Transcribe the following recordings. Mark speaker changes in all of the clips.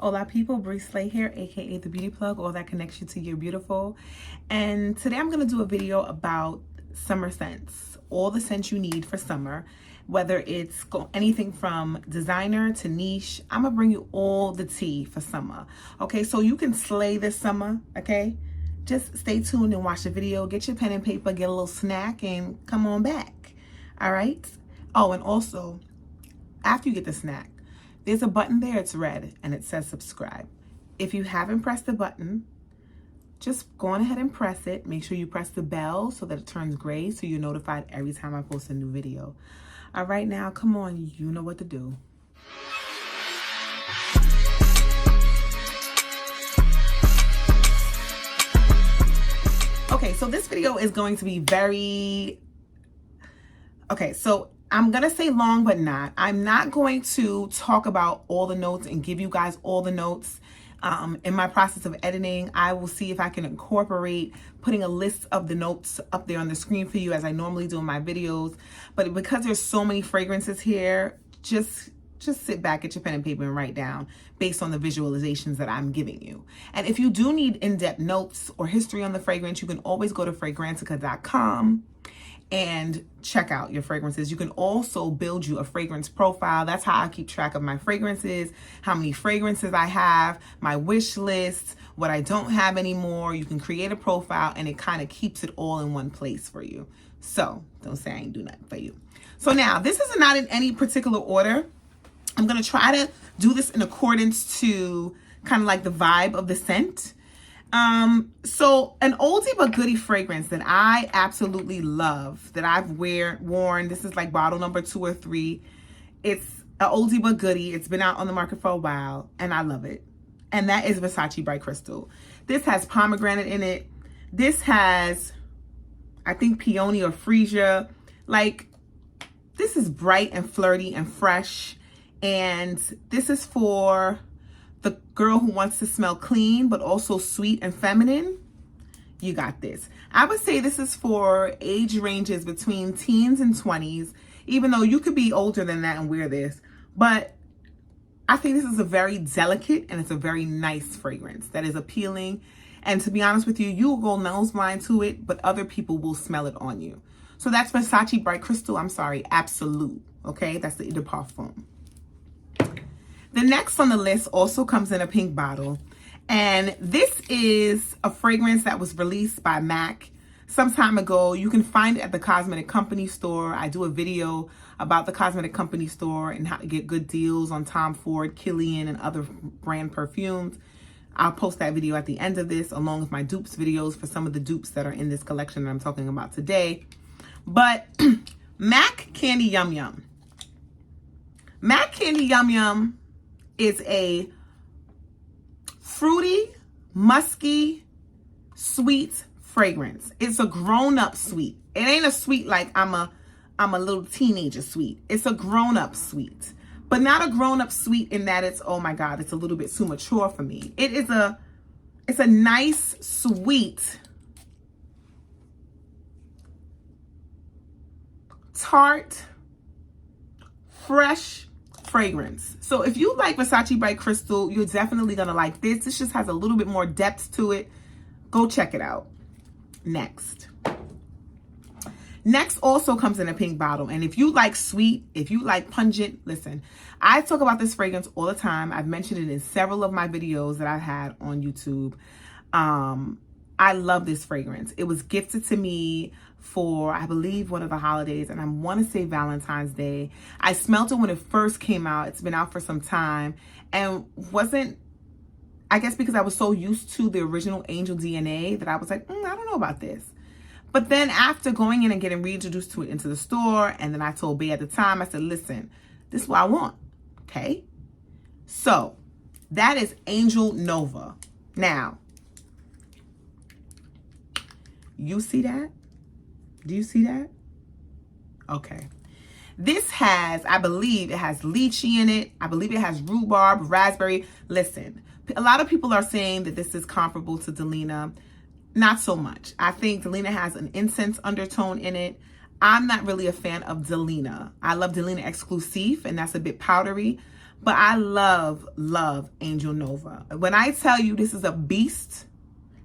Speaker 1: Hola people, Bree Slay here, aka the beauty plug, all that connects you to your beautiful. And today I'm going to do a video about summer scents, all the scents you need for summer, whether it's anything from designer to niche. I'm going to bring you all the tea for summer. Okay, so you can slay this summer, okay? Just stay tuned and watch the video, get your pen and paper, get a little snack, and come on back. All right? Oh, and also, after you get the snack, there's a button there, it's red, and it says subscribe. If you haven't pressed the button, just go on ahead and press it. Make sure you press the bell so that it turns gray so you're notified every time I post a new video. All right, now, come on, you know what to do. Okay, so this video is going to be I'm going to say long, but not. I'm not going to talk about all the notes and give you guys all the notes. In my process of editing, I will see if I can incorporate putting a list of the notes up there on the screen for you as I normally do in my videos. But because there's so many fragrances here, just sit back, get your pen and paper and write down based on the visualizations that I'm giving you. And if you do need in-depth notes or history on the fragrance, you can always go to fragrantica.com and check out your fragrances. You can also build you a fragrance profile. That's how I keep track of my fragrances, how many fragrances I have, my wish list, what I don't have anymore. You can create a profile and it kind of keeps it all in one place for you. So don't say I ain't do nothing for you. So now, this is not in any particular order. I'm going to try to do this in accordance to kind of like the vibe of the scent. So an oldie but goodie fragrance that I absolutely love, that I've worn, this is like bottle number 2 or 3. It's an oldie but goodie. It's been out on the market for a while and I love it. And that is Versace Bright Crystal. This has pomegranate in it. This has, I think, peony or freesia. Like, this is bright and flirty and fresh. And this is for the girl who wants to smell clean, but also sweet and feminine. You got this. I would say this is for age ranges between teens and 20s, even though you could be older than that and wear this. But I think this is a very delicate and it's a very nice fragrance that is appealing. And to be honest with you, you will go nose blind to it, but other people will smell it on you. So that's Versace Bright Crystal. I'm sorry, Absolu. Okay, that's the Eau de Parfum. The next on the list also comes in a pink bottle. And this is a fragrance that was released by MAC some time ago. You can find it at the Cosmetic Company store. I do a video about the Cosmetic Company store and how to get good deals on Tom Ford, Kilian, and other brand perfumes. I'll post that video at the end of this, along with my dupes videos for some of the dupes that are in this collection that I'm talking about today. But MAC Candy Yum Yum. MAC Candy Yum Yum is a fruity, musky, sweet fragrance. It's a grown-up sweet. It ain't a sweet like I'm a little teenager sweet. It's a grown-up sweet. But not a grown-up sweet in that it's, oh my God, it's a little bit too mature for me. It's a nice, sweet, tart, fresh fragrance. So if you like Versace Bright Crystal, you're definitely gonna like this. This just has a little bit more depth to it. Go check it out. Next also comes in a pink bottle. And if you like sweet, if you like pungent, listen, I talk about this fragrance all the time. I've mentioned it in several of my videos that I've had on YouTube. I love this fragrance. It was gifted to me for, I believe, one of the holidays, and I want to say Valentine's Day. I smelled it when it first came out. It's been out for some time and wasn't, I guess because I was so used to the original Angel DNA that I was like, I don't know about this. But then after going in and getting reintroduced to it into the store, and then I told Bay at the time, I said, listen, this is what I want, okay? So that is Angel Nova. Now, you see that? Do you see that? Okay. This has, I believe it has lychee in it. I believe it has rhubarb, raspberry. Listen, a lot of people are saying that this is comparable to Delina. Not so much. I think Delina has an incense undertone in it. I'm not really a fan of Delina. I love Delina Exclusive, and that's a bit powdery. But I love Angel Nova. When I tell you this is a beast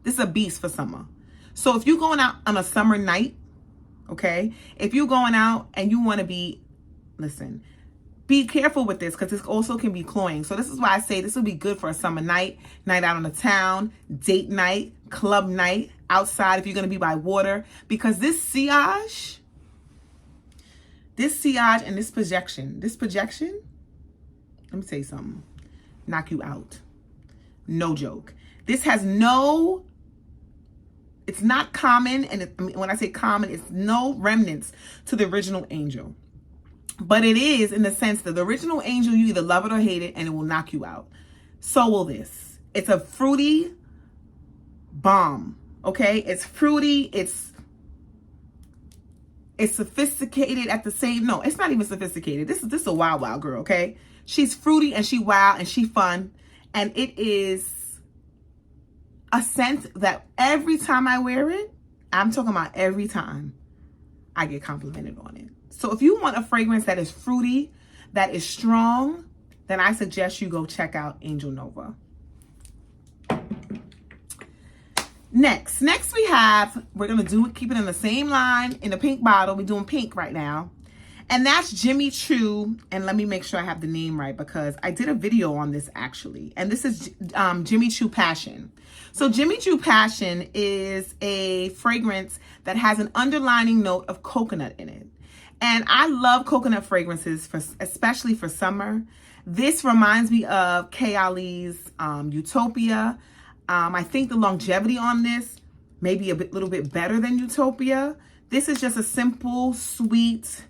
Speaker 1: for summer. So if you're going out on a summer night, okay, if you're going out and you want to be, listen, be careful with this because this also can be cloying. So this is why I say this will be good for a summer night, night out on the town, date night, club night, outside if you're going to be by water. Because this sillage and this projection, let me tell you something, knock you out. No joke. This has no, it's not common, and when I say common, it's no remnants to the original Angel. But it is in the sense that the original Angel, you either love it or hate it, and it will knock you out. So will this. It's a fruity bomb, okay? It's fruity, it's sophisticated at the same, no, it's not even sophisticated. This is a wild girl, okay? She's fruity and she wild and she fun. And it is a scent that every time I wear it, I'm talking about every time, I get complimented on it. So if you want a fragrance that is fruity, that is strong, then I suggest you go check out Angel Nova. Next we're going to keep it in the same line in the pink bottle. We're doing pink right now. And that's Jimmy Choo. And let me make sure I have the name right because I did a video on this actually. And this is Jimmy Choo Passion. So Jimmy Choo Passion is a fragrance that has an underlining note of coconut in it. And I love coconut fragrances, especially for summer. This reminds me of Cavalli's Utopia. I think the longevity on this may be little bit better than Utopia. This is just a simple, sweet,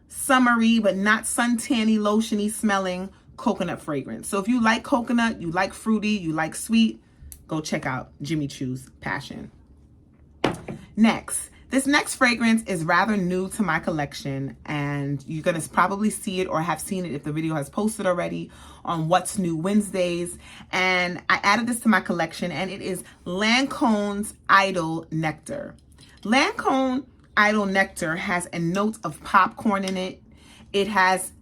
Speaker 1: summery, but not suntanny, lotiony smelling coconut fragrance. So if you like coconut, you like fruity, you like sweet, go check out Jimmy Choo's Passion. This next fragrance is rather new to my collection, and you're going to probably see it or have seen it if the video has posted already on What's New Wednesdays. And I added this to my collection, and it is Lancôme's Idol Nectar. Lancôme Idol Nectar has a note of popcorn in it. It has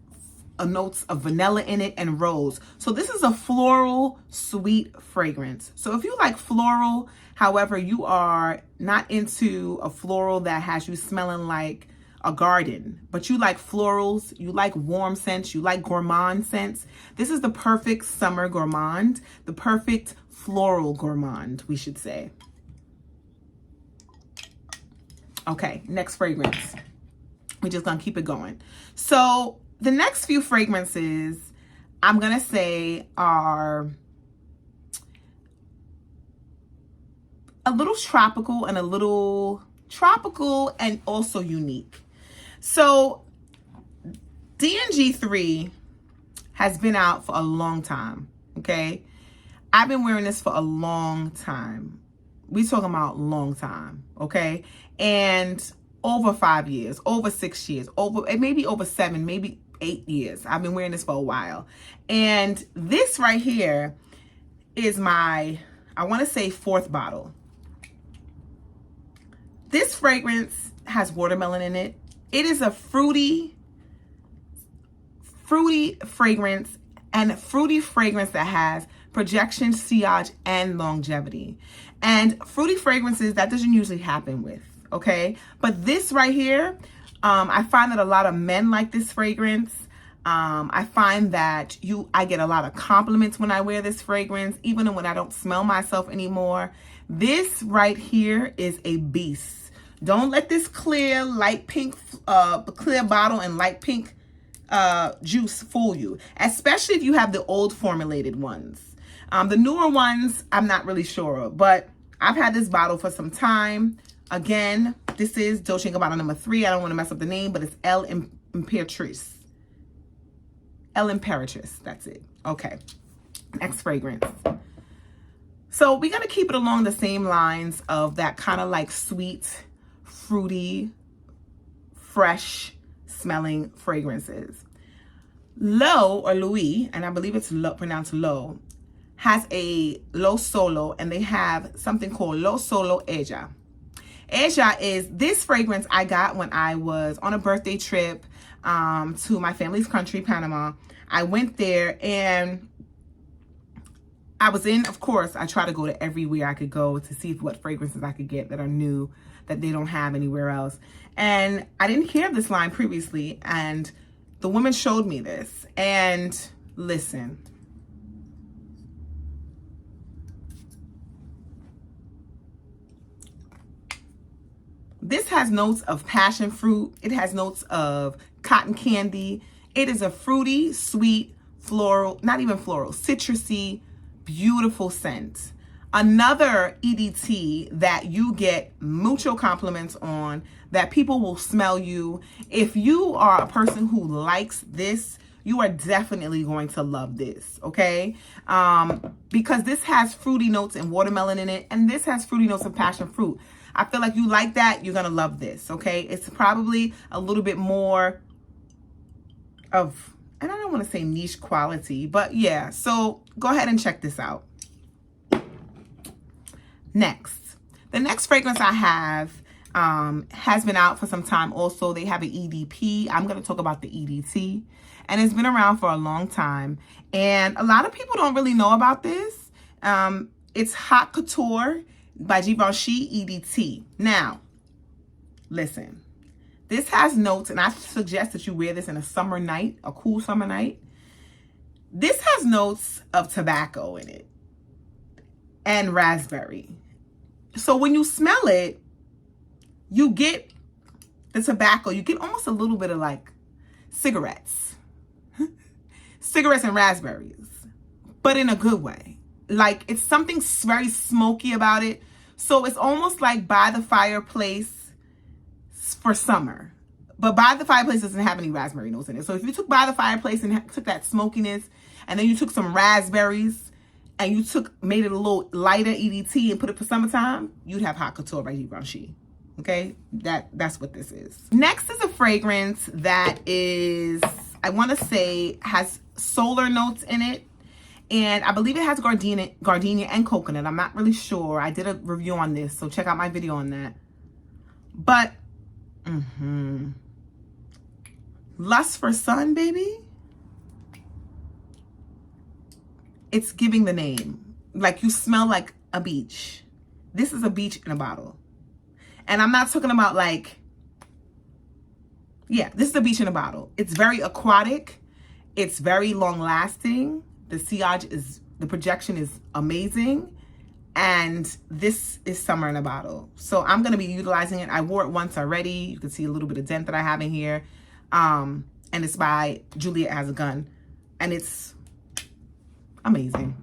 Speaker 1: a notes of vanilla in it and rose. So this is a floral sweet fragrance. So if you like floral, however, you are not into a floral that has you smelling like a garden, but you like florals, you like warm scents, you like gourmand scents, this is the perfect summer gourmand, the perfect floral gourmand, we should say. Okay, next fragrance. We're just gonna keep it going. So the next few fragrances I'm gonna say are a little tropical and also unique. So DNG3 has been out for a long time, okay? I've been wearing this for a long time. We talking about long time, okay? And over 5 years, over 6 years, maybe over 7, maybe 8 years. I've been wearing this for a while. And this right here is my, I want to say 4th bottle. This fragrance has watermelon in it. It is a fruity fragrance, and fruity fragrance that has projection, sillage, and longevity. And fruity fragrances, that doesn't usually happen with, okay? But this right here, I find that a lot of men like this fragrance. I find that I get a lot of compliments when I wear this fragrance, even when I don't smell myself anymore. This right here is a beast. Don't let this clear, light pink, clear bottle and light pink juice fool you, especially if you have the old formulated ones. The newer ones, I'm not really sure of, but I've had this bottle for some time. Again, this is Dolce Gabbana number 3. I don't want to mess up the name, but it's El Imperatrice. El Imperatrice, that's it. Okay, next fragrance. So we're going to keep it along the same lines of that kind of like sweet, fruity, fresh smelling fragrances. Loewe, and I believe it's pronounced Loewe, has a Lo Solo, and they have something called Lo Solo Ella. Ella is this fragrance I got when I was on a birthday trip. to my family's country, Panama. I went there and I was in, of course, I try to go to everywhere I could go to see what fragrances I could get that are new, that they don't have anywhere else. And I didn't hear this line previously, and the woman showed me this. And listen. This has notes of passion fruit. It has notes of cotton candy. It is a fruity, sweet, floral, not even floral, citrusy, beautiful scent. Another EDT that you get mucho compliments on, that people will smell you. If you are a person who likes this, you are definitely going to love this, okay? Because this has fruity notes and watermelon in it, and this has fruity notes of passion fruit. I feel like you like that, you're gonna love this, okay? It's probably a little bit more of, and I don't wanna say niche quality, but yeah, so go ahead and check this out. Next, the next fragrance I have has been out for some time also. They have an EDP. I'm gonna talk about the EDT, and it's been around for a long time. And a lot of people don't really know about this. It's Hot Couture by Givenchy EDT. Now, listen, this has notes, and I suggest that you wear this in a summer night, a cool summer night. This has notes of tobacco in it and raspberry. So when you smell it, you get the tobacco. You get almost a little bit of like cigarettes. Cigarettes and raspberries, but in a good way. Like, it's something very smoky about it. So it's almost like by the fireplace for summer. But by the fireplace doesn't have any raspberry notes in it. So if you took by the fireplace and took that smokiness, and then you took some raspberries, and you made it a little lighter EDT and put it for summertime, you'd have Hot Couture by Givenchy. Okay, that's what this is. Next is a fragrance that is, I want to say, has solar notes in it. And I believe it has gardenia and coconut. I'm not really sure. I did a review on this, so check out my video on that. But, Lust for Sun, baby. It's giving the name. Like, you smell like a beach. This is a beach in a bottle. And I'm not talking about like, yeah, this is a beach in a bottle. It's very aquatic. It's very long lasting. The sillage is, the projection is amazing. And this is summer in a bottle. So I'm going to be utilizing it. I wore it once already. You can see a little bit of dent that I have in here. And it's by Juliet Has a Gun. And it's amazing.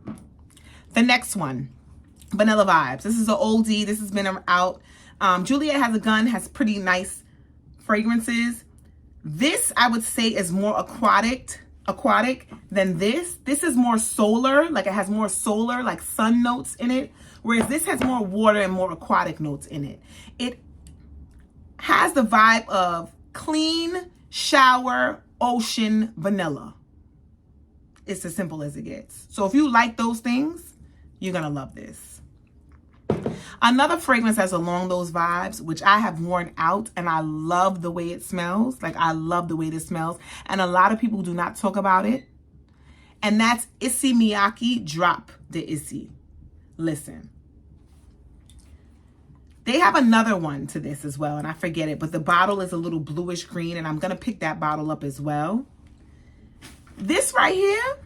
Speaker 1: The next one, Vanilla Vibes. This is an oldie. This has been out. Juliet Has a Gun has pretty nice fragrances. This, I would say, is more aquatic than this. This is more solar, like it has more solar, like sun notes in it, whereas this has more water and more aquatic notes in it. It has the vibe of clean, shower, ocean, vanilla. It's as simple as it gets. So if you like those things, you're gonna love this. Another fragrance that's along those vibes, which I have worn out, and I love the way it smells. Like, I love the way this smells. And a lot of people do not talk about it. And that's Issey Miyake Drop de Issey. Listen. They have another one to this as well, and I forget it. But the bottle is a little bluish green, and I'm going to pick that bottle up as well. This right here.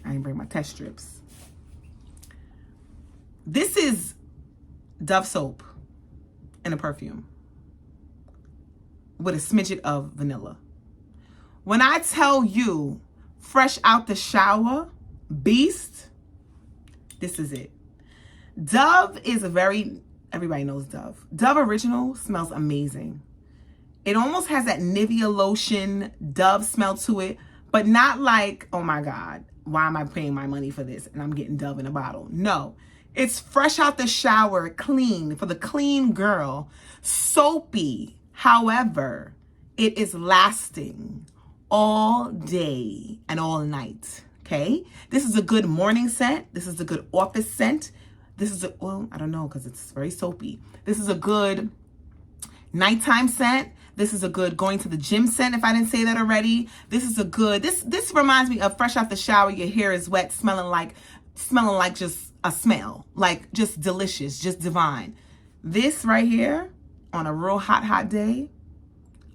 Speaker 1: I didn't bring my test strips. This is Dove soap in a perfume with a smidget of vanilla. When I tell you, fresh out the shower, beast, this is it. Dove is a very, everybody knows Dove. Dove Original smells amazing. It almost has that Nivea lotion Dove smell to it, but not like, oh my God, why am I paying my money for this and I'm getting Dove in a bottle? No, it's fresh out the shower, clean, for the clean girl, soapy. However, it is lasting all day and all night, okay? This is a good morning scent. This is a good office scent. This is a, well, I don't know, because it's very soapy. This is a good nighttime scent. This is a good going to the gym scent, if I didn't say that already. This is a good, this reminds me of fresh out the shower, your hair is wet, smelling like just a smell, like just delicious, just divine. This right here on a real hot day,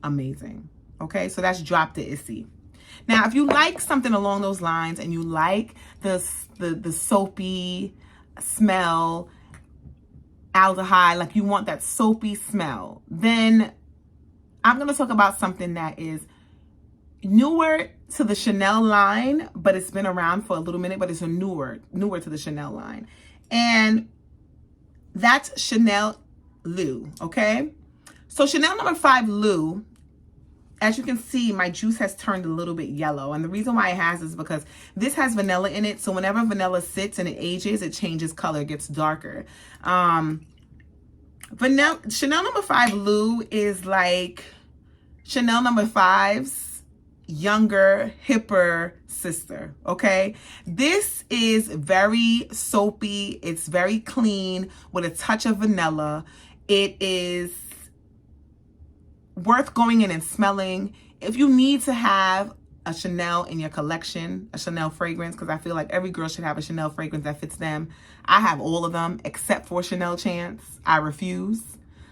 Speaker 1: amazing. Okay, so that's Drop the Issey. Now, if you like something along those lines and you like the soapy smell, aldehyde, like you want that soapy smell, then I'm going to talk about something that is newer to the Chanel line, but it's been around for a little minute, but it's a newer to the Chanel line. And that's Chanel Loewe, okay? So Chanel number 5 Loewe, as you can see, my juice has turned a little bit yellow. And the reason why it has is because this has vanilla in it. So whenever vanilla sits and it ages, it changes color, it gets darker. Chanel number 5 Loewe is like Chanel number 5's younger, hipper sister, okay? This is very soapy. It's very clean with a touch of vanilla. It is worth going in and smelling. If you need to have a Chanel in your collection, a Chanel fragrance, because I feel like every girl should have a Chanel fragrance that fits them. I have all of them except for Chanel Chance. I refuse.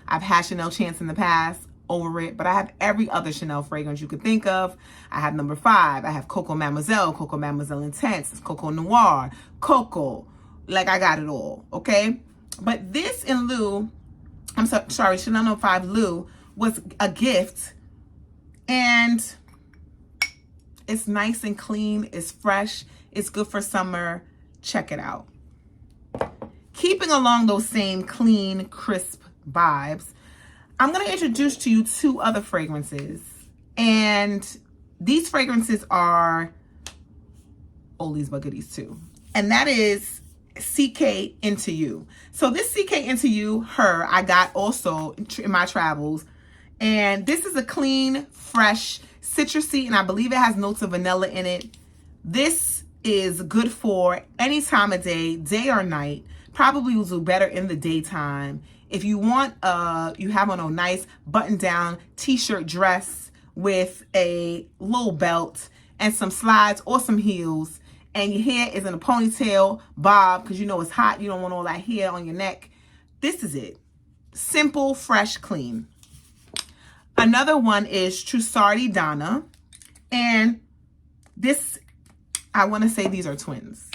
Speaker 1: I've had Chanel Chance in the past, over it, but I have every other Chanel fragrance you could think of. I have number 5. I have Coco Mademoiselle Intense, Coco Noir, Coco. Like, I got it all, okay? But this in Loewe, sorry, Chanel number 5 Loewe was a gift, and it's nice and clean, it's fresh, it's good for summer. Check it out. Keeping along those same clean, crisp vibes, I'm going to introduce to you 2 other fragrances, and these fragrances are oldies but goodies too, and that is CK IN2U. So this CK IN2U Her I got also in my travels, and this is a clean, fresh, citrusy, and I believe it has notes of vanilla in it. This is good for any time of day, day or night. Probably will do better in the daytime. If you want, you have on a nice button-down t-shirt dress with a little belt and some slides or some heels, and your hair is in a ponytail, bob, because you know it's hot, you don't want all that hair on your neck. This is it. Simple, fresh, clean. Another one is Trussardi Donna, and this, I want to say these are twins.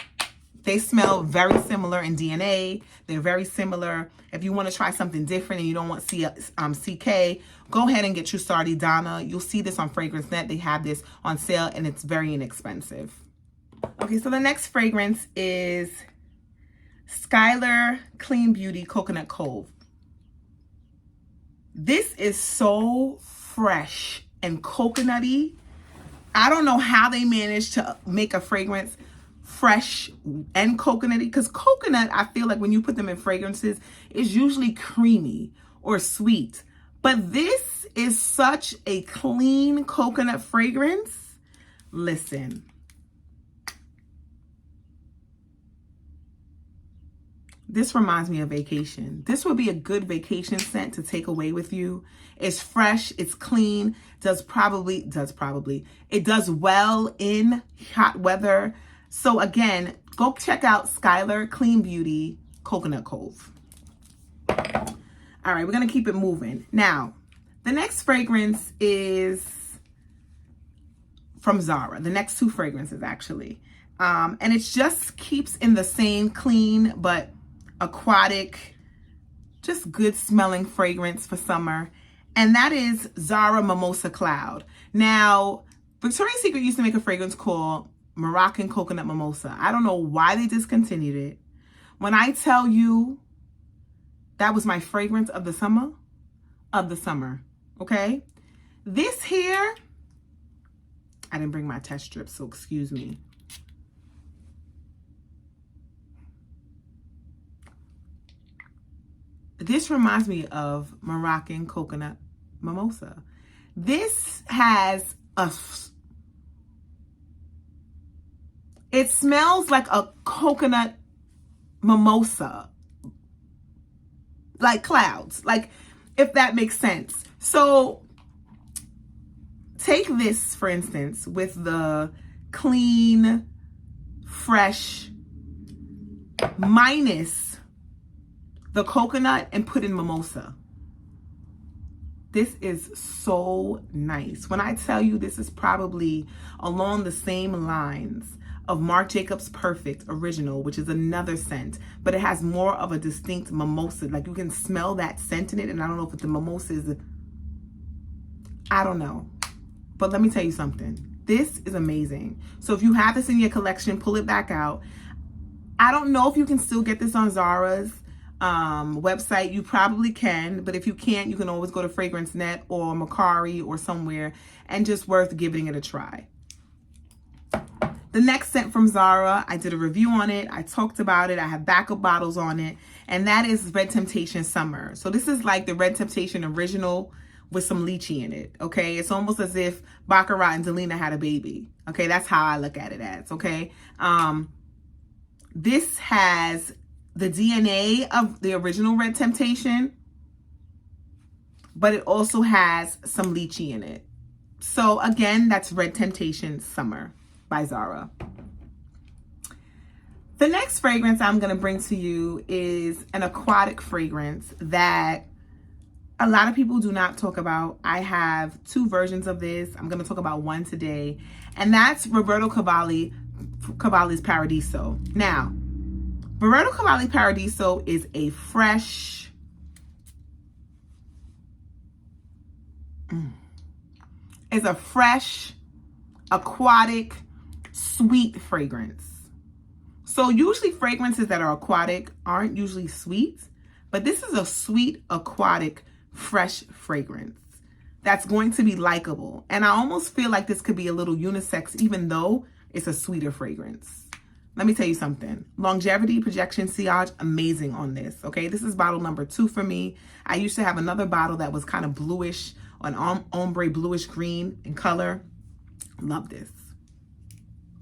Speaker 1: They smell very similar in DNA. They're very similar. If you want to try something different and you don't want CK, go ahead and get Trussardi Donna. You'll see this on Fragrance Net. They have this on sale, and it's very inexpensive. Okay, so the next fragrance is Skylar Clean Beauty Coconut Cove. This is so fresh and coconutty. I don't know how they managed to make a fragrance fresh and coconutty, because coconut, I feel like when you put them in fragrances, is usually creamy or sweet. But this is such a clean coconut fragrance. Listen. This reminds me of vacation. This would be a good vacation scent to take away with you. It's fresh, it's clean, it does well in hot weather. So again, go check out Skylar Clean Beauty Coconut Cove. All right, we're gonna keep it moving. Now, the next fragrance is from Zara. The next 2 fragrances actually. And it just keeps in the same clean but aquatic, just good smelling fragrance for summer. And that is Zara Mimosa Cloud. Now, Victoria's Secret used to make a fragrance called Moroccan Coconut Mimosa. I don't know why they discontinued it. When I tell you that was my fragrance of the summer, okay? This here, I didn't bring my test strip, so excuse me. This reminds me of Moroccan Coconut Mimosa. This has it smells like a coconut mimosa, like clouds. Like, if that makes sense. So take this, for instance, with the clean, fresh, minus the coconut, and put in Mimosa. This is so nice. When I tell you, this is probably along the same lines of Marc Jacobs Perfect Original, which is another scent, but it has more of a distinct mimosa. Like, you can smell that scent in it, and I don't know if the mimosa is, I don't know. But let me tell you something. This is amazing. So if you have this in your collection, pull it back out. I don't know if you can still get this on Zara's website. You probably can, but if you can't, you can always go to Fragrance Net or Macari or somewhere, and just worth giving it a try. The next scent from Zara, I did a review on it. I talked about it. I have backup bottles on it, and that is Red Temptation Summer. So this is like the Red Temptation Original with some lychee in it, okay? It's almost as if Baccarat and Delina had a baby, okay? That's how I look at it as, okay? This has the DNA of the original Red Temptation, but it also has some lychee in it. So again, that's Red Temptation Summer by Zara. The next fragrance I'm going to bring to you is an aquatic fragrance that a lot of people do not talk about. I have two versions of this. I'm going to talk about one today, and that's Roberto Cavalli's Paradiso. Now, Roberto Cavalli Paradiso is a fresh, aquatic, sweet fragrance. So usually fragrances that are aquatic aren't usually sweet, but this is a sweet, aquatic, fresh fragrance that's going to be likable. And I almost feel like this could be a little unisex, even though it's a sweeter fragrance. Let me tell you something. Longevity, projection, sillage, amazing on this, okay? This is bottle number 2 for me. I used to have another bottle that was kind of bluish, an ombre bluish green in color. Love this.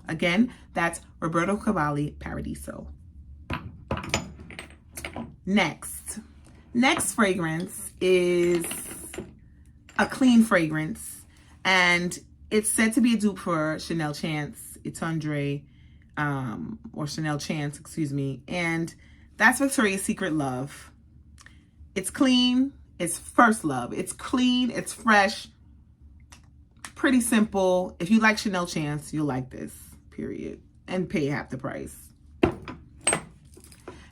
Speaker 1: Again, that's Roberto Cavalli Paradiso. Next fragrance is a clean fragrance, and it's said to be a dupe for Chanel Chance Etendre, or Chanel Chance, excuse me, and that's Victoria's Secret Love. It's clean, it's First Love. It's clean, it's fresh, pretty simple. If you like Chanel Chance, you'll like this, period, and pay half the price.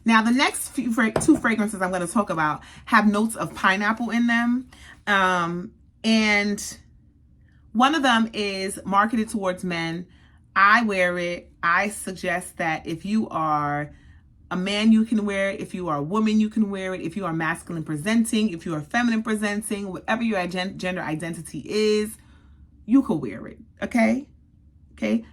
Speaker 1: Now, the next two fragrances I'm going to talk about have notes of pineapple in them, and one of them is marketed towards men. I wear it. I suggest that if you are a man, you can wear it. If you are a woman, you can wear it. If you are masculine presenting, if you are feminine presenting, whatever your gender identity is, you can wear it, okay? Okay?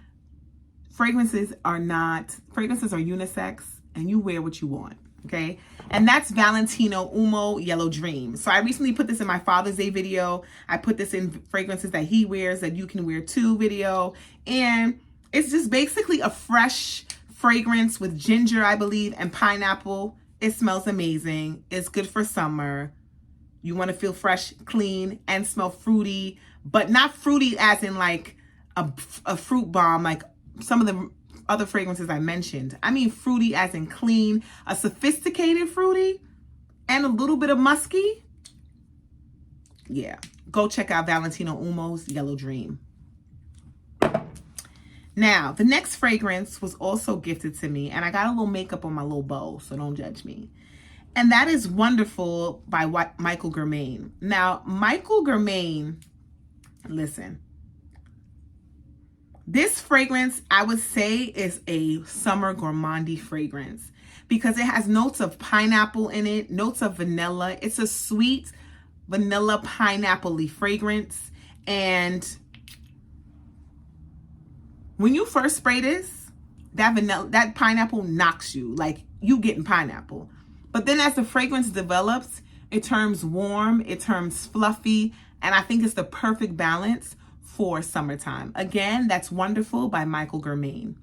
Speaker 1: Fragrances are unisex, and you wear what you want, okay? And that's Valentino Uomo Yellow Dream. So I recently put this in my Father's Day video. I put this in fragrances that he wears that you can wear too video. And it's just basically a fresh fragrance with ginger, I believe, and pineapple. It smells amazing. It's good for summer. You want to feel fresh, clean, and smell fruity, but not fruity as in like a fruit bomb, like some of the other fragrances I mentioned. I mean fruity as in clean, a sophisticated fruity, and a little bit of musky. Yeah, go check out Valentino Uomo's Yellow Dream. Now, the next fragrance was also gifted to me, and I got a little makeup on my little bow, so don't judge me. And that is Wonderful by Michael Guerlain. Now, Michael Guerlain, listen, this fragrance, I would say, is a summer gourmandy fragrance because it has notes of pineapple in it, notes of vanilla. It's a sweet vanilla pineapple-y fragrance. And when you first spray this, that pineapple knocks you, like you getting pineapple. But then as the fragrance develops, it turns warm, it turns fluffy, and I think it's the perfect balance for summertime. Again, that's Wonderful by Michael Guerlain.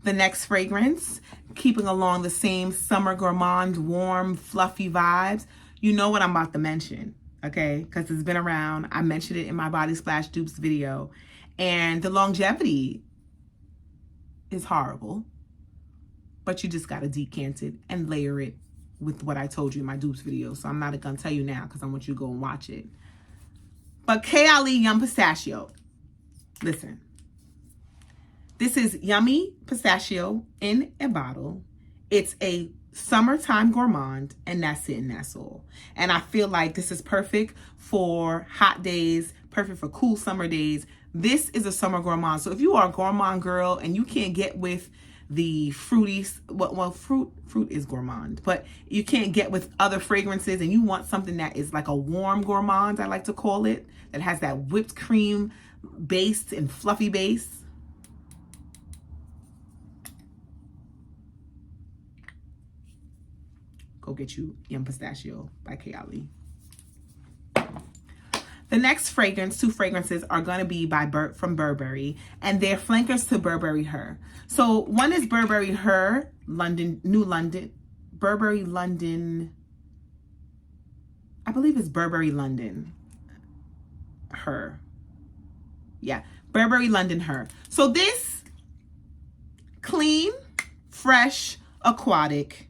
Speaker 1: The next fragrance, keeping along the same summer gourmand, warm, fluffy vibes, you know what I'm about to mention, okay? Because it's been around. I mentioned it in my Body Splash dupes video. And the longevity is horrible. But you just got to decant it and layer it with what I told you in my dupes video. So I'm not going to tell you now because I want you to go and watch it. But Cavalli Yum Pistachio. Listen. This is Yummy Pistachio in a bottle. It's a summertime gourmand, and that's it and that's all. And I feel like this is perfect for hot days, perfect for cool summer days. This is a summer gourmand. So if you are a gourmand girl and you can't get with the fruity, well, fruit is gourmand, but you can't get with other fragrances and you want something that is like a warm gourmand, I like to call it, that has that whipped cream base and fluffy base. Go get you Yum Pistachio by Cavalli. The next fragrance, 2 fragrances, are going to be from Burberry, and they're flankers to Burberry Her. So one is Burberry Her, Burberry London, I believe it's Burberry London Her. Yeah, Burberry London Her. So this clean, fresh, aquatic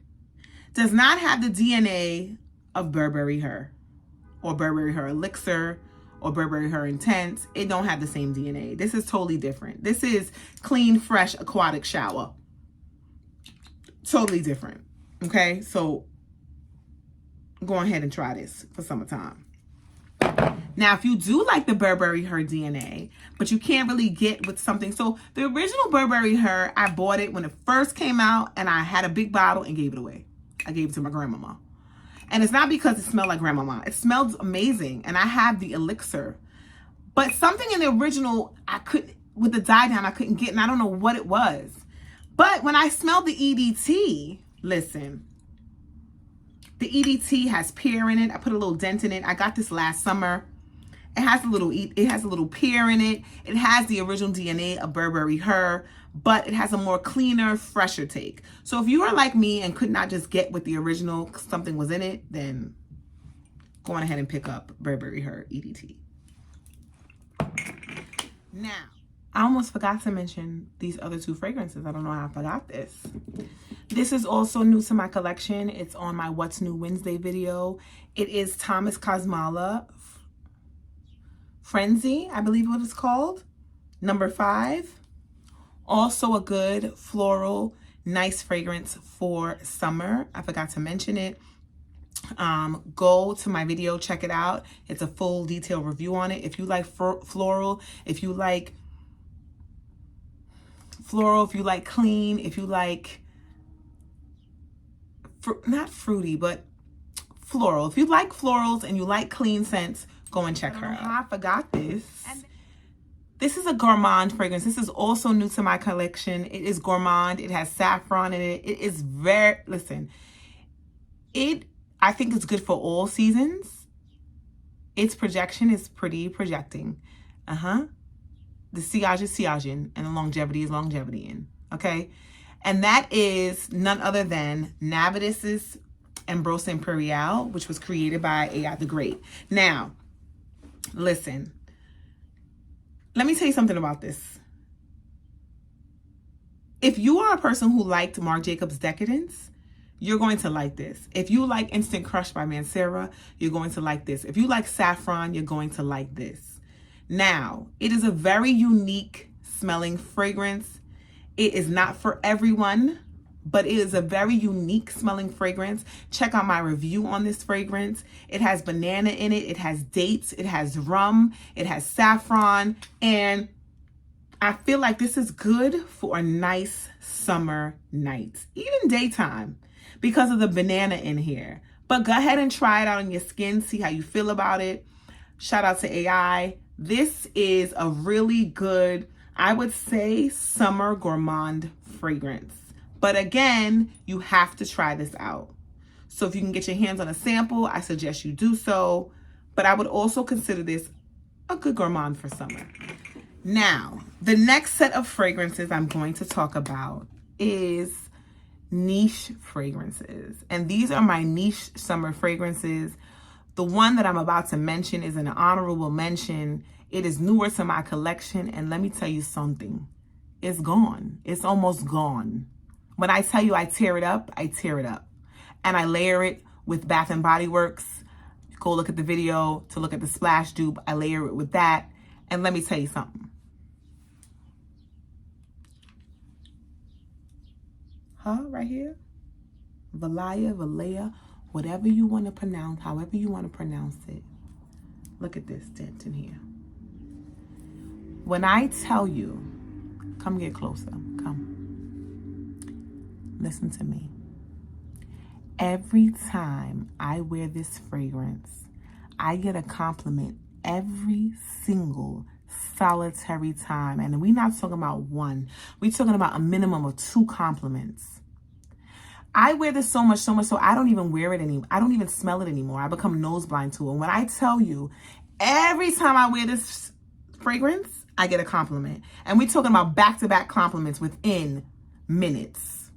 Speaker 1: does not have the DNA of Burberry Her or Burberry Her Elixir or Burberry Her Intense. It don't have the same DNA. This is totally different. This is clean, fresh, aquatic shower. Totally different. Okay, so go ahead and try this for summertime. Now, if you do like the Burberry Her DNA, but you can't really get with something. So the original Burberry Her, I bought it when it first came out, and I had a big bottle and gave it away. I gave it to my grandmama. And it's not because it smelled like grandmama. It smells amazing. And I have the elixir. But something in the original, with the dye down, I couldn't get. And I don't know what it was. But when I smelled the EDT, listen. The EDT has pear in it. I put a little dent in it. I got this last summer. It has a little pear in it. It has the original DNA of Burberry Her, but it has a more cleaner, fresher take. So if you are like me and could not just get with the original, something was in it, then go on ahead and pick up Burberry Her EDT. Now, I almost forgot to mention these other 2 fragrances. I don't know how I forgot this. This is also new to my collection. It's on my What's New Wednesday video. It is Thomas Cosmala Frenzy, I believe what it's called. Number 5. Also a good floral, nice fragrance for summer. I forgot to mention it. Go to my video, check it out. It's a full detailed review on it. If you like floral, if you like clean, if you like, not fruity, but floral. If you like florals and you like clean scents, go and check her out. I forgot this. This is a gourmand fragrance. This is also new to my collection. It is gourmand. It has saffron in it. It is very, listen, I think it's good for all seasons. Its projection is pretty projecting. The sillage is sillaging, and the longevity is longevity-ing, okay? And that is none other than Navidus's Ambrosia Imperial, which was created by AI the Great. Now, listen. Let me tell you something about this. If you are a person who liked Marc Jacobs Decadence, you're going to like this. If you like Instant Crush by Mancera, you're going to like this. If you like Saffron, you're going to like this. Now, it is a very unique smelling fragrance. It is not for everyone, but it is a very unique smelling fragrance. Check out my review on this fragrance. It has banana in it. It has dates. It has rum. It has saffron. And I feel like this is good for a nice summer night, even daytime, because of the banana in here. But go ahead and try it out on your skin. See how you feel about it. Shout out to AI. This is a really good, I would say, summer gourmand fragrance. But again, you have to try this out. So if you can get your hands on a sample, I suggest you do so. But I would also consider this a good gourmand for summer. Now, the next set of fragrances I'm going to talk about is niche fragrances. And these are my niche summer fragrances. The one that I'm about to mention is an honorable mention. It is newer to my collection, and let me tell you something. It's gone. It's almost gone. When I tell you I tear it up, I tear it up. And I layer it with Bath & Body Works. Go look at the video to look at the splash dupe. I layer it with that. And let me tell you something. Right here. Valaya, whatever you want to pronounce, however you want to pronounce it. Look at this dent in here. When I tell you, come get closer, come. Listen to me. Every time I wear this fragrance, I get a compliment every single solitary time. And we're not talking about one. We're talking about a minimum of 2 compliments. I wear this so much so I don't even wear it anymore. I don't even smell it anymore. I become nose blind to it. And when I tell you, every time I wear this fragrance, I get a compliment. And we're talking about back-to-back compliments within minutes.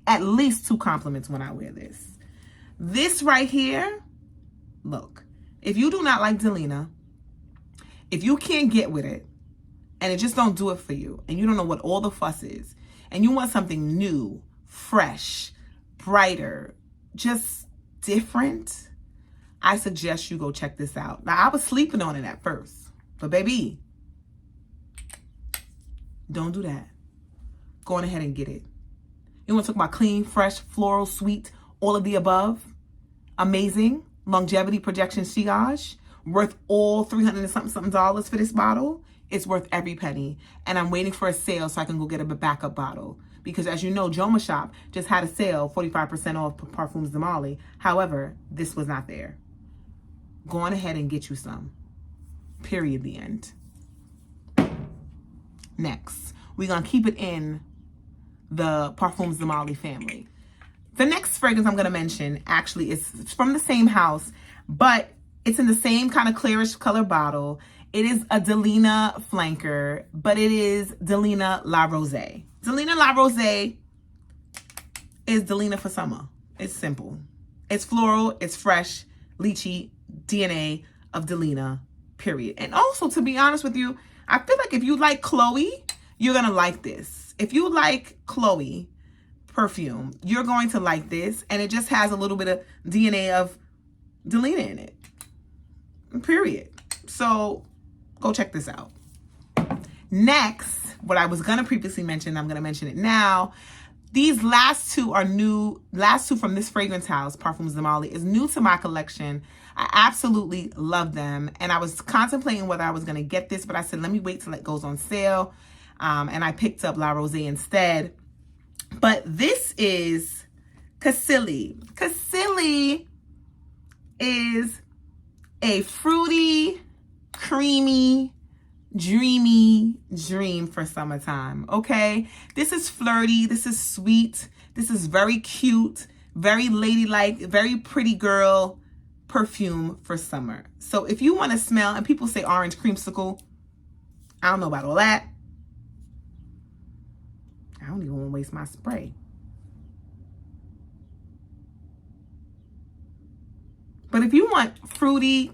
Speaker 1: At least 2 compliments when I wear this. This right here, look, if you do not like Delina, if you can't get with it, and it just don't do it for you, and you don't know what all the fuss is, and you want something new, fresh, brighter, just different, I suggest you go check this out. Now, I was sleeping on it at first, but baby, don't do that. Go on ahead and get it. You want to talk about clean, fresh, floral, sweet, all of the above? Amazing. Longevity projection sillage. Worth all $300 and something dollars for this bottle. It's worth every penny. And I'm waiting for a sale so I can go get a backup bottle. Because as you know, Joma Shop just had a sale, 45% off Parfums de Marly. However, this was not there. Go on ahead and get you some. Period. The end. Next, we're going to keep it in the Parfums de Marly family. The next fragrance I'm going to mention actually is from the same house, but it's in the same kind of clearish color bottle. It is a Delina flanker, but it is Delina La Rosee. Delina La Rosee is Delina for summer. It's simple. It's floral, it's fresh, lychee, DNA of Delina, period. And also, to be honest with you, I feel like if you like Chloe, you're going to like this. If you like Chloe perfume, you're going to like this. And it just has a little bit of DNA of Delina in it. Period. So go check this out. Next, what I was going to previously mention, I'm going to mention it now. These last 2 are new. Last 2 from this fragrance house, Parfums de Marly, is new to my collection. I absolutely love them. And I was contemplating whether I was going to get this, but I said, let me wait till it goes on sale. And I picked up La Rosee instead. But this is Cassili. Cassili is a fruity, creamy, dreamy dream for summertime, okay? This is flirty. This is sweet. This is very cute, very ladylike, very pretty girl perfume for summer. So if you want to smell, and people say orange creamsicle, I don't know about all that. I don't even want to waste my spray. But if you want fruity,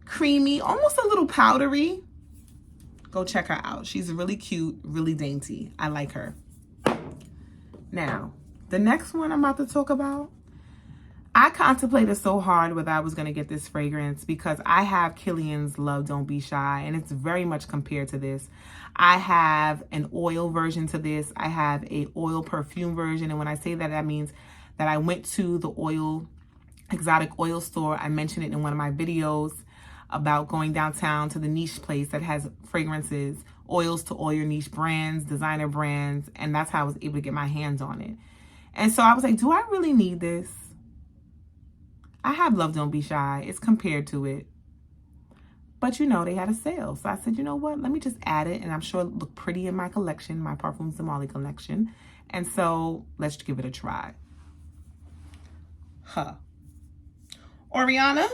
Speaker 1: creamy, almost a little powdery, go check her out. She's really cute, really dainty. I like her. Now, the next one I'm about to talk about, I contemplated so hard whether I was going to get this fragrance because I have Kilian's Love Don't Be Shy, and it's very much compared to this. I have an oil version to this. I have a oil perfume version, and when I say that, that means that I went to the exotic oil store. I mentioned it in one of my videos about going downtown to the niche place that has fragrances, oils to all your niche brands, designer brands, and that's how I was able to get my hands on it. And so I was like, do I really need this? I have Love Don't Be Shy. It's compared to it. But, you know, they had a sale. So I said, you know what? Let me just add it. And I'm sure it'll look pretty in my collection, my Parfums de Marly collection. And so let's give it a try. Oriana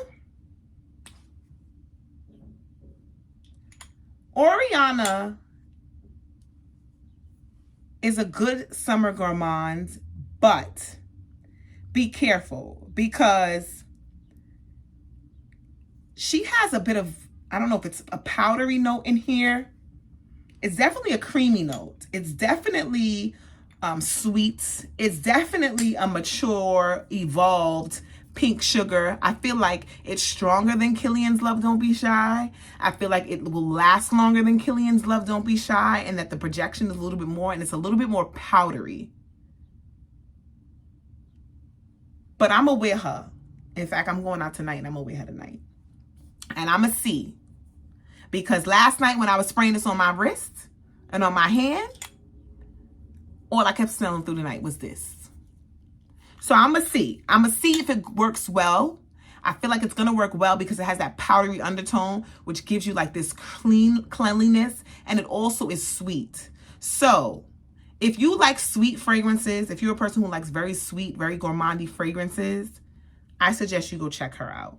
Speaker 1: is a good summer gourmand, but be careful because she has a bit of, I don't know if it's a powdery note in here. It's definitely a creamy note. It's definitely sweet. It's definitely a mature, evolved pink sugar. I feel like it's stronger than Kilian's Love Don't Be Shy. I feel like it will last longer than Kilian's Love Don't Be Shy, and that the projection is a little bit more, and it's a little bit more powdery. But I'm gonna wear her. In fact, I'm going out tonight and I'm gonna wear her tonight. And I'm gonna see. Because last night when I was spraying this on my wrist and on my hand, all I kept smelling through the night was this. So I'm gonna see. I'm gonna see if it works well. I feel like it's gonna work well because it has that powdery undertone, which gives you like this cleanliness, and it also is sweet. So if you like sweet fragrances, if you're a person who likes very sweet, very gourmandy fragrances, I suggest you go check her out.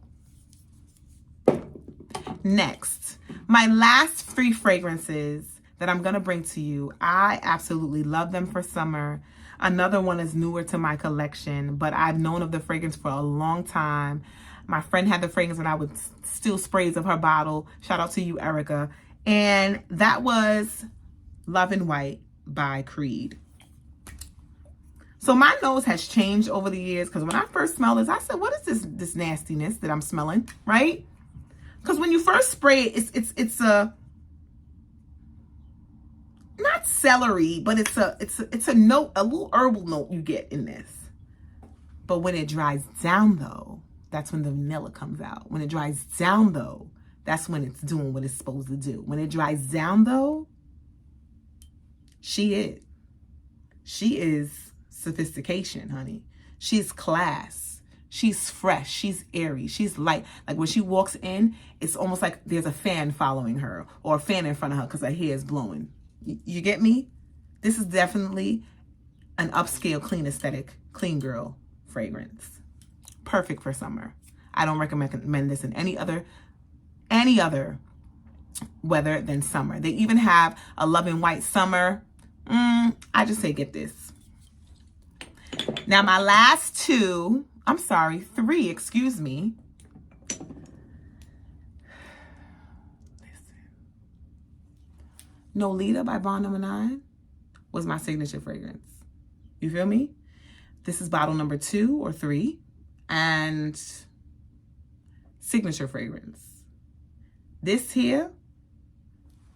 Speaker 1: Next, my last 3 fragrances that I'm gonna bring to you. I absolutely love them for summer. Another one is newer to my collection, but I've known of the fragrance for a long time. My friend had the fragrance and I would steal sprays of her bottle. Shout out to you, Erica. And that was Love in White by Creed. So my nose has changed over the years, because when I first smelled this, I said, what is this nastiness that I'm smelling, right? Because when you first spray it, it's a, not celery, but it's a note, a little herbal note you get in this. But when it dries down though, that's when the vanilla comes out. When it dries down though, that's when it's doing what it's supposed to do. When it dries down though, she is sophistication, honey. She's class. She's fresh. She's airy. She's light. Like when she walks in, it's almost like there's a fan following her, or a fan in front of her because her hair is blowing. You get me? This is definitely an upscale, clean aesthetic, clean girl fragrance. Perfect for summer. I don't recommend this in any other weather than summer. They even have a Love in White summer. I just say get this. Now my last 3, excuse me. Nolita by Bond No. 9 was my signature fragrance. You feel me? This is bottle number 2 or 3 and signature fragrance. This here,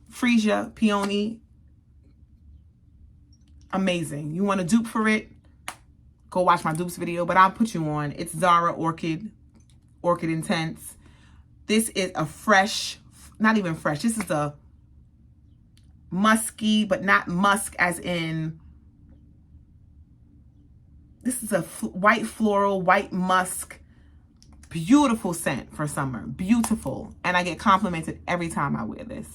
Speaker 1: Freesia Peony, amazing. You want a dupe for it? Go watch my dupes video, but I'll put you on. It's Zara Orchid Intense. This is a fresh, not even fresh. This is a musky, but not musk as in, this is a white floral, white musk, beautiful scent for summer, beautiful. And I get complimented every time I wear this.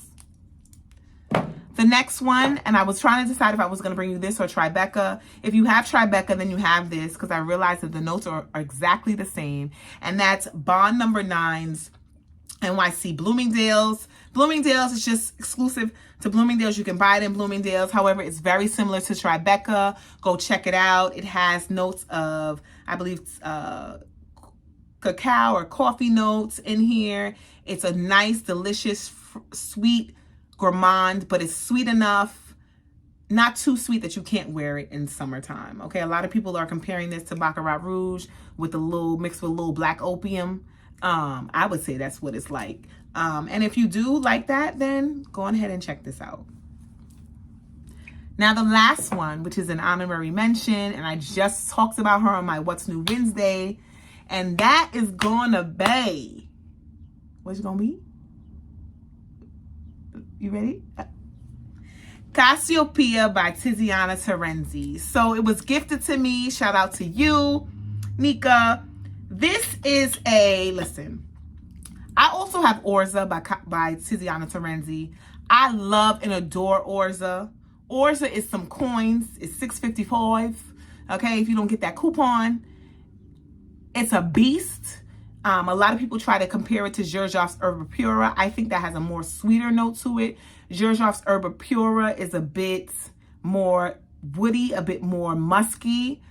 Speaker 1: The next one, and I was trying to decide if I was going to bring you this or Tribeca. If you have Tribeca, then you have this, because I realized that the notes are exactly the same. And that's Bond No. 9's NYC Bloomingdale's. Bloomingdale's is just exclusive to Bloomingdale's. You can buy it in Bloomingdale's. However, it's very similar to Tribeca. Go check it out. It has notes of, I believe, cacao or coffee notes in here. It's a nice, delicious, sweet gourmand, but it's sweet enough, not too sweet that you can't wear it in summertime. Okay, a lot of people are comparing this to Baccarat Rouge with a little mixed with a little black opium. I would say that's what it's like. And if you do like that, then go on ahead and check this out. Now the last one, which is an honorary mention, and I just talked about her on my What's New Wednesday, and that is gonna be, what's it gonna be? You ready? Cassiopeia by Tiziana Terenzi. So it was gifted to me. Shout out to you, Nika. This is a, listen, I also have Orza by Tiziana Terenzi. I love and adore Orza. Orza is some coins. It's $6.55. Okay, if you don't get that coupon. It's a beast. A lot of people try to compare it to Xerjoff's Herba Pura. I think that has a more sweeter note to it. Xerjoff's Herba Pura is a bit more woody, a bit more musky.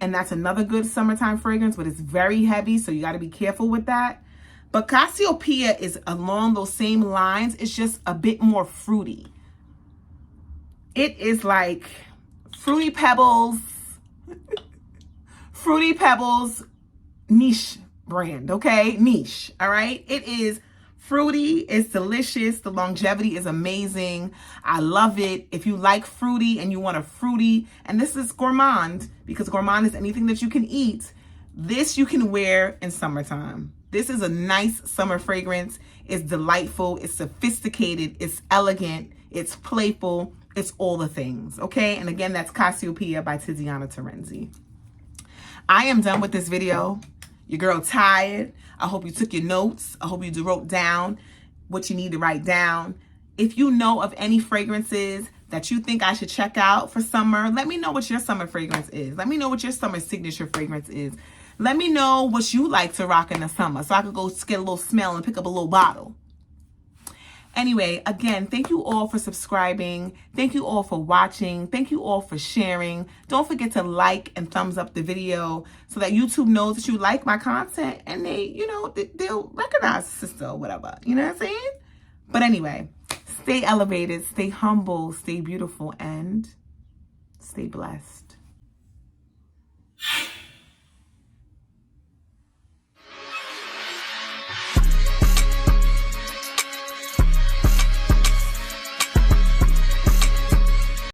Speaker 1: And that's another good summertime fragrance, but it's very heavy, so you got to be careful with that. But Cassiopeia is along those same lines. It's just a bit more fruity. It is like Fruity Pebbles, Fruity Pebbles niche brand, okay? Niche, all right? It is fruity, it's delicious, the longevity is amazing. I love it. If you like fruity and you want a fruity, and this is Gourmand, because Gourmand is anything that you can eat, this you can wear in summertime. This is a nice summer fragrance. It's delightful, it's sophisticated, it's elegant, it's playful, it's all the things, okay? And again, that's Cassiopeia by Tiziana Terenzi. I am done with this video. Your girl tired. I hope you took your notes. I hope you wrote down what you need to write down. If you know of any fragrances that you think I should check out for summer, let me know what your summer fragrance is. Let me know what your summer signature fragrance is. Let me know what you like to rock in the summer so I could go get a little smell and pick up a little bottle. Anyway, again, thank you all for subscribing. Thank you all for watching. Thank you all for sharing. Don't forget to like and thumbs up the video so that YouTube knows that you like my content and they'll recognize sister or whatever. You know what I'm saying? But anyway, stay elevated, stay humble, stay beautiful, and stay blessed.